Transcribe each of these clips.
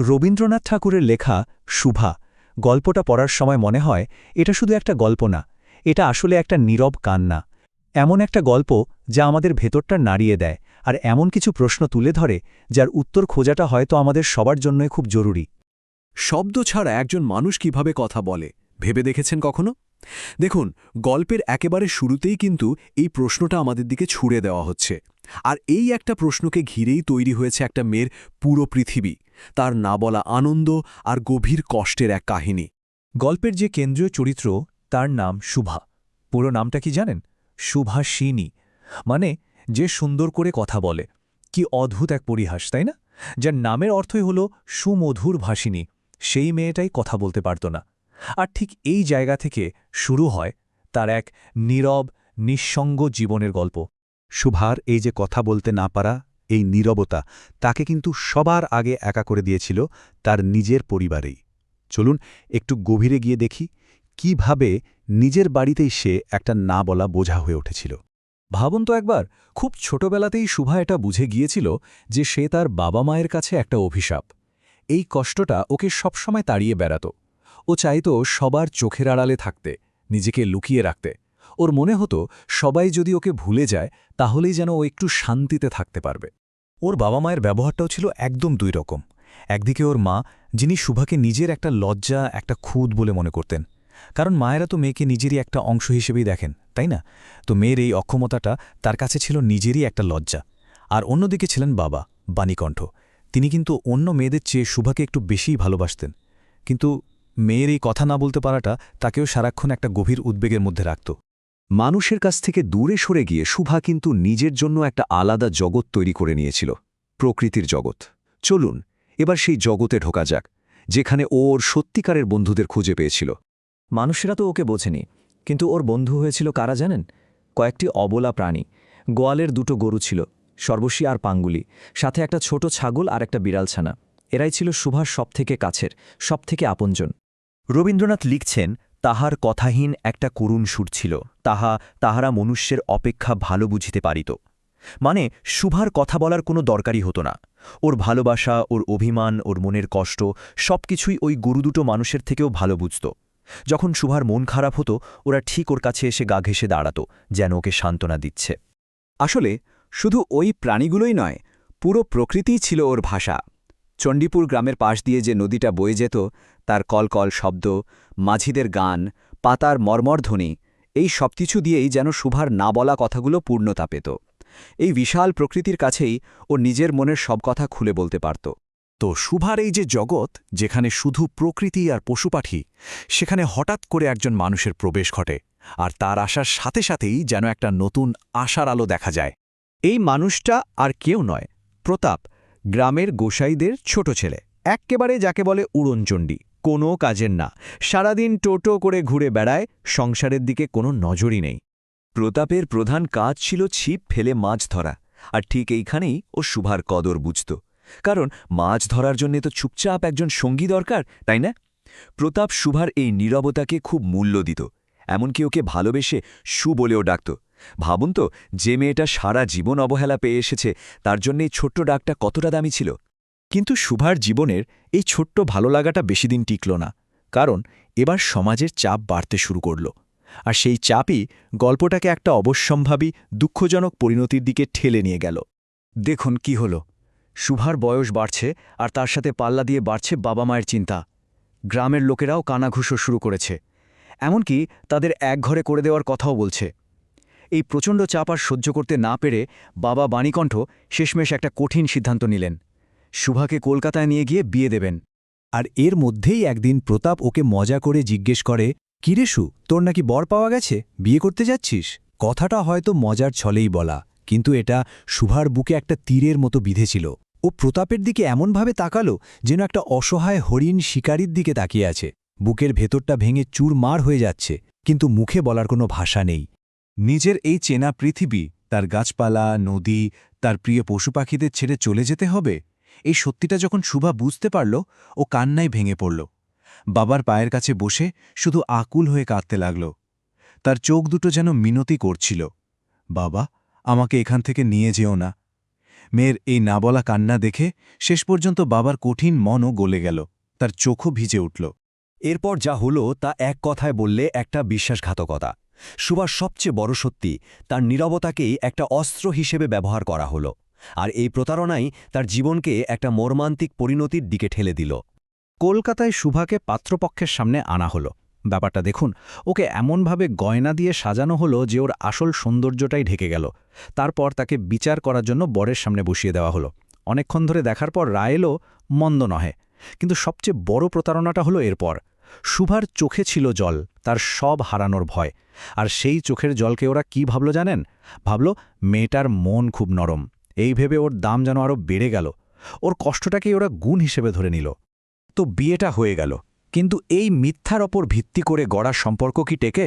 রবীন্দ্রনাথ ঠাকুরের লেখা শুভা গল্পটা পড়ার সময় মনে হয় এটা শুধু একটা গল্প না, এটা আসলে একটা নীরব কান্না। এমন একটা গল্প যা আমাদের ভেতরটা নাড়িয়ে দেয় আর এমন কিছু প্রশ্ন তুলে ধরে যার উত্তর খোঁজাটা হয়তো আমাদের সবার জন্যই খুব জরুরি। শব্দ ছাড়া একজন মানুষ কিভাবে কথা বলে ভেবে দেখেছেন কখনো? দেখুন, গল্পের একেবারে শুরুতেই কিন্তু এই প্রশ্নটা আমাদের দিকে ছুড়ে দেওয়া হচ্ছে। আর এই একটা প্রশ্নকে ঘিরেই তৈরি হয়েছে একটা মেয়ের পুরো পৃথিবী, তার না বলা আনন্দ আর গভীর কষ্টের এক কাহিনী। গল্পের যে কেন্দ্রীয় চরিত্র তার নাম শুভা। পুরো নামটা কি জানেন? শুভাষিনী, মানে যে সুন্দর করে কথা বলে। কি অদ্ভুত এক পরিহাস, তাই না? যার নামের অর্থই হল সুমধুর ভাষিনী, সেই মেয়েটাই কথা বলতে পারত না। আর ঠিক এই জায়গা থেকে শুরু হয় তার এক নীরব নিঃসঙ্গ জীবনের গল্প। শুভার এই যে কথা বলতে না পারা, এই নীরবতা তাকে কিন্তু সবার আগে একা করে দিয়েছিল তার নিজের পরিবারেই। চলুন একটু গভীরে গিয়ে দেখি কিভাবে নিজের বাড়িতেই সে একটা না বলা বোঝা হয়ে উঠেছিল। ভাবুন তো একবার, খুব ছোটবেলাতেই শুভা এটা বুঝে গিয়েছিল যে সে তার বাবা মায়ের কাছে একটা অভিশাপ। এই কষ্টটা ওকে সবসময় তাড়িয়ে বেড়াত। ও চাইত সবার চোখের আড়ালে থাকতে, নিজেকে লুকিয়ে রাখতে। ওর মনে হতো সবাই যদি ওকে ভুলে যায় তাহলেই যেন ও একটু শান্তিতে থাকতে পারবে। ওর বাবা মায়ের ব্যবহারটাও ছিল একদম দুই রকম। একদিকে ওর মা, যিনি শুভাকে নিজের একটা লজ্জা, একটা খুদ বলে মনে করতেন, কারণ মায়েরা তো মেয়েকে নিজেরই একটা অংশ হিসেবেই দেখেন, তাই না? তো মেয়ের এই অক্ষমতাটা তার কাছে ছিল নিজেরই একটা লজ্জা। আর অন্যদিকে ছিলেন বাবা, বাণীকণ্ঠ। তিনি কিন্তু অন্য মেয়েদের চেয়ে শুভাকে একটু বেশিই ভালোবাসতেন। কিন্তু মেয়ের এই কথা না বলতে পারাটা তাকেও সারাক্ষণ একটা গভীর উদ্বেগের মধ্যে রাখত। মানুষের কাছ থেকে দূরে সরে গিয়ে শুভা কিন্তু নিজের জন্য একটা আলাদা জগৎ তৈরি করে নিয়েছিল, প্রকৃতির জগৎ। চলুন এবার সেই জগতে ঢোকা যাক, যেখানে ওর সত্যিকারের বন্ধুদের খুঁজে পেয়েছিল। মানুষেরা তো ওকে বোঝেনি, কিন্তু ওর বন্ধু হয়েছিল কারা জানেন? কয়েকটি অবলা প্রাণী। গোয়ালের দুটো গরু ছিল, সর্বশী আর পাঙ্গুলি, সাথে একটা ছোট ছাগল আর একটা বিড়ালছানা। এরাই ছিল শুভার সবথেকে কাছের, সবথেকে আপনজন। রবীন্দ্রনাথ লিখছেন, তাহার কথাহীন একটা করুণ সুর ছিল, তাহারা মনুষ্যের অপেক্ষা ভালো বুঝিতে পারিত। মানে শুভার কথা বলার কোনো দরকারই হতো না। ওর ভালোবাসা, ওর অভিমান, ওর মনের কষ্ট সবকিছুই ওই গরু দুটো মানুষের থেকেও ভালো বুঝত। যখন শুভার মন খারাপ হতো, ওরা ঠিক ওর কাছে এসে গা ঘেঁষে দাঁড়াত, যেন ওকে সান্ত্বনা দিচ্ছে। আসলে শুধু ওই প্রাণীগুলোই নয়, পুরো প্রকৃতিই ছিল ওর ভাষা। চণ্ডীপুর গ্রামের পাশ দিয়ে যে নদীটা বয়ে যেত, তার কলকল শব্দ, মাঝিদের গান, পাতার মর্মরধ্বনি, এই সবকিছু দিয়েই যেন শুভার না বলা কথাগুলো পূর্ণতা পেত। এই বিশাল প্রকৃতির কাছেই ও নিজের মনের সব কথা খুলে বলতে পারত। তো শুভার এই যে জগৎ, যেখানে শুধু প্রকৃতি আর পশুপাখি, সেখানে হঠাৎ করে একজন মানুষের প্রবেশ ঘটে, আর তার আসার সাথে সাথেই যেন একটা নতুন আশার আলো দেখা যায়। এই মানুষটা আর কেউ নয়, প্রতাপ, গ্রামের গোসাইদের ছোট ছেলে, এক্কেবারে যাকে বলে উড়নচণ্ডী, কোনো কাজের না, সারাদিন টোটো করে ঘুরে বেড়ায়, সংসারের দিকে কোনো নজরই নেই। প্রতাপের প্রধান কাজ ছিল ছিপ ফেলে মাছ ধরা, আর ঠিক এইখানেই ও শুভার কদর বুঝত। কারণ মাছ ধরার জন্য তো চুপচাপ একজন সঙ্গী দরকার, তাই না? প্রতাপ শুভার এই নীরবতাকে খুব মূল্য দিত, এমনকি ওকে ভালোবেসে শু বলেও ডাকত। ভাবুন তো, যে মেয়েটা সারা জীবন অবহেলা পেয়ে এসেছে, তার জন্য এই ছোট্ট ডাকটা কতটা দামি ছিল। কিন্তু শুভার জীবনের এই ছোট্ট ভালো লাগাটা বেশিদিন টিকল না, কারণ এবার সমাজের চাপ বাড়তে শুরু করল। আর সেই চাপই গল্পটাকে একটা অবশ্যম্ভাবী, দুঃখজনক পরিণতির দিকে ঠেলে নিয়ে গেল। দেখুন কি হলো। শুভার বয়স বাড়ছে, আর তার সাথে পাল্লা দিয়ে বাড়ছে বাবা মায়ের চিন্তা। গ্রামের লোকেরাও কানাঘুষো শুরু করেছে, এমনকি তাদের একঘরে করে দেওয়ার কথাও বলছে। এই প্রচণ্ড চাপ আর সহ্য করতে না পেরে বাবা বাণীকণ্ঠ শেষমেশ একটা কঠিন সিদ্ধান্ত নিলেন। শুভাকে কলকাতায় নিয়ে গিয়ে বিয়ে দেবেন। আর এর মধ্যেই একদিন প্রতাপ ওকে মজা করে জিজ্ঞেস করে, কিরে শু, তোর নাকি বর পাওয়া গেছে, বিয়ে করতে যাচ্ছিস? কথাটা হয়তো মজার ছলেই বলা, কিন্তু এটা শুভার বুকে একটা তীরের মতো বিঁধেছিল। ও প্রতাপের দিকে এমনভাবে তাকালো যেন একটা অসহায় হরিণ শিকারীর দিকে তাকিয়ে আছে। বুকের ভেতরটা ভেঙে চুরমার হয়ে যাচ্ছে, কিন্তু মুখে বলার কোনো ভাষা নেই। নিজের এই চেনা পৃথিবী, তার গাছপালা, নদী, তার প্রিয় পশুপাখিদের ছেড়ে চলে যেতে হবে, এই সত্যিটা যখন শুভা বুঝতে পারল, ও কান্নায় ভেঙে পড়ল। বাবার পায়ের কাছে বসে শুধু আকুল হয়ে কাঁদতে লাগল। তার চোখ দুটো যেন মিনতি করছিল, বাবা, আমাকে এখান থেকে নিয়ে যেও না। মেয়ের এই না বলা কান্না দেখে শেষ পর্যন্ত বাবার কঠিন মনও গলে গেল, তার চোখও ভিজে উঠল। এরপর যা হলো তা এক কথায় বললে একটা বিশ্বাসঘাতকতা। সুভার সবচেয়ে বড় সত্যি, তার নীরবতাকেই একটা অস্ত্র হিসেবে ব্যবহার করা হলো, আর এই প্রতারণাই তার জীবনকে একটা মর্মান্তিক পরিণতির দিকে ঠেলে দিল। কলকাতায় শুভাকে পাত্রপক্ষের সামনে আনা হলো। ব্যাপারটা দেখুন, ওকে এমনভাবে গয়না দিয়ে সাজানো হলো যে ওর আসল সৌন্দর্যটাই ঢেকে গেল। তারপর তাকে বিচার করার জন্য বরের সামনে বসিয়ে দেওয়া হলো। অনেকক্ষণ ধরে দেখার পর রায় এলো মন্দ নহে, কিন্তু সবচেয়ে বড় প্রতারণাটা হলো এরপর। শুভার চোখে ছিল জল, তার সব হারানোর ভয়। আর সেই চোখের জলকে ওরা কি ভাবল জানেন? ভাবল মেয়েটার মন খুব নরম, এই ভেবে ওর দাম যেন আরও বেড়ে গেল। ওর কষ্টটাকেই ওরা গুণ হিসেবে ধরে নিল। তো বিয়েটা হয়ে গেল, কিন্তু এই মিথ্যার ওপর ভিত্তি করে গড়া সম্পর্ক কি টেকে?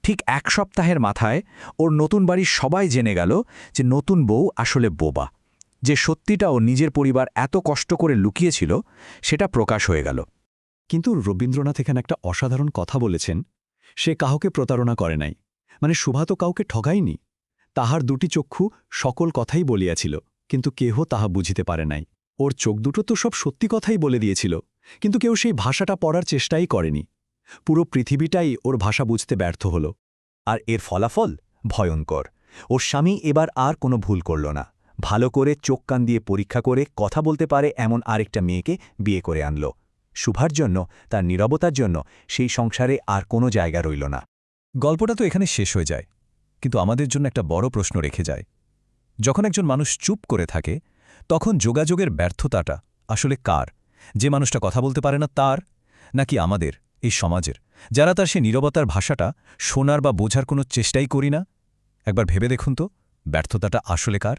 ঠিক 1 সপ্তাহের মাথায় ওর নতুন বাড়ির সবাই জেনে গেল যে নতুন বউ আসলে বোবা। যে সত্যিটা ও নিজের পরিবার এত কষ্ট করে লুকিয়েছিল সেটা প্রকাশ হয়ে গেল। কিন্তু রবীন্দ্রনাথ এখানে একটা অসাধারণ কথা বলেছেন। সে কাউকে প্রতারণা করে নাই, মানে শুভা তো কাউকে ঠগায়নি। তাহার দুটি চক্ষু সকল কথাই বলিয়াছিল, কিন্তু কেহ তাহা বুঝিতে পারে নাই। ওর চোখ দুটো তো সব সত্যি কথাই বলে দিয়েছিল, কিন্তু কেউ সেই ভাষাটা পড়ার চেষ্টাই করেনি। পুরো পৃথিবীটাই ওর ভাষা বুঝতে ব্যর্থ হল। আর এর ফলাফল ভয়ঙ্কর। ওর স্বামী এবার আর কোনো ভুল করল না, ভালো করে চোখ কান দিয়ে পরীক্ষা করে কথা বলতে পারে এমন আরেকটা মেয়েকে বিয়ে করে আনল। শুভার জন্য, তার নীরবতার জন্য সেই সংসারে আর কোনো জায়গা রইল না। গল্পটা তো এখানে শেষ হয়ে যায়, কিন্তু আমাদের জন্য একটা বড় প্রশ্ন রেখে যায়। যখন একজন মানুষ চুপ করে থাকে, তখন যোগাযোগের ব্যর্থতাটা আসলে কার? যে মানুষটা কথা বলতে পারে না তার, নাকি আমাদের, এই সমাজের, যারা তার সে নীরবতার ভাষাটা শোনার বা বোঝার কোনো চেষ্টাই করি না? একবার ভেবে দেখুন তো, ব্যর্থতাটা আসলে কার?